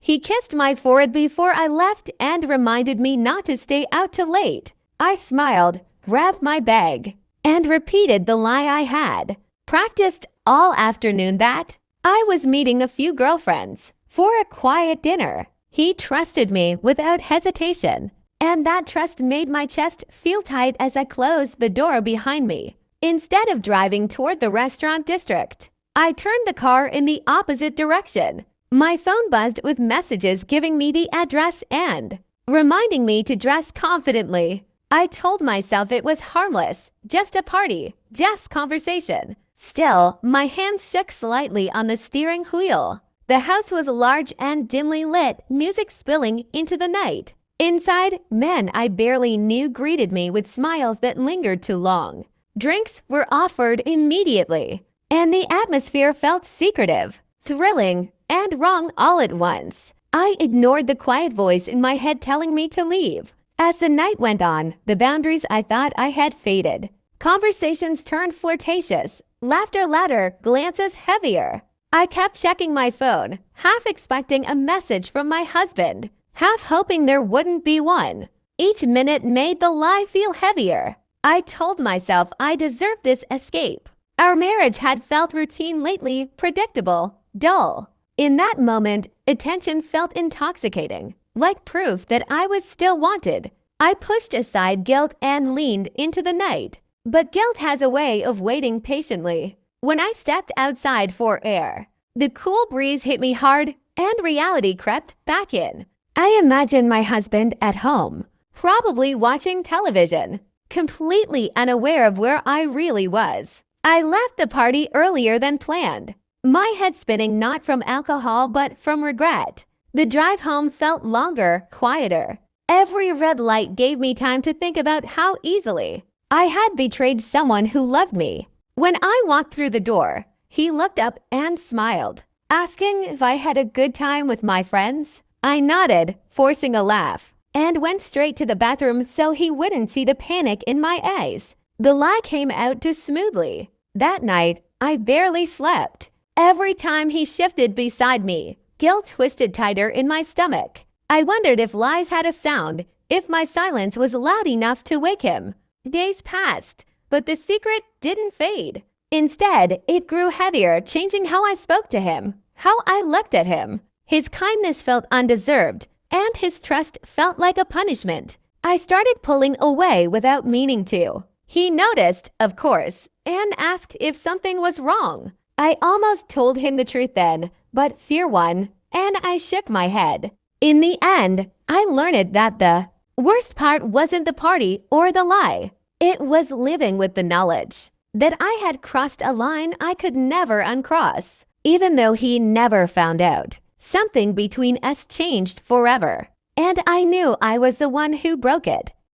He kissed my forehead before I left and reminded me not to stay out too late. I smiled, grabbed my bag, and repeated the lie I had practiced all afternoon that I was meeting a few girlfriends for a quiet dinner. He trusted me without hesitation, and that trust made my chest feel tight as I closed the door behind me. Instead of driving toward the restaurant district, I turned the car in the opposite direction. My phone buzzed with messages giving me the address and reminding me to dress confidently. I told myself it was harmless, just a party, just conversation. Still, my hands shook slightly on the steering wheel. The house was large and dimly lit, music spilling into the night. Inside, men I barely knew greeted me with smiles that lingered too long. Drinks were offered immediately, and the atmosphere felt secretive, thrilling, and wrong all at once. I ignored the quiet voice in my head telling me to leave. As the night went on, the boundaries I thought I had faded. Conversations turned flirtatious, laughter louder, glances heavier. I kept checking my phone, half expecting a message from my husband, half hoping there wouldn't be one. Each minute made the lie feel heavier. I told myself I deserved this escape. Our marriage had felt routine lately, predictable, dull. In that moment, attention felt intoxicating, like proof that I was still wanted. I pushed aside guilt and leaned into the night. But guilt has a way of waiting patiently. When I stepped outside for air, the cool breeze hit me hard and reality crept back in. I imagined my husband at home, probably watching television, completely unaware of where I really was. I left the party earlier than planned, my head spinning not from alcohol but from regret. The drive home felt longer, quieter. Every red light gave me time to think about how easily I had betrayed someone who loved me. When I walked through the door, he looked up and smiled, asking if I had a good time with my friends. I nodded, forcing a laugh, and went straight to the bathroom so he wouldn't see the panic in my eyes. The lie came out too smoothly. That night, I barely slept. Every time he shifted beside me, guilt twisted tighter in my stomach. I wondered if lies had a sound, if my silence was loud enough to wake him. Days passed, but the secret didn't fade. Instead, it grew heavier, changing how I spoke to him, how I looked at him. His kindness felt undeserved, and his trust felt like a punishment. I started pulling away without meaning to. He noticed, of course, and asked if something was wrong. I almost told him the truth then, but fear won, and I shook my head. In the end, I learned that the worst part wasn't the party or the lie. It was living with the knowledge that I had crossed a line I could never uncross. Even though he never found out, something between us changed forever, and I knew I was the one who broke it.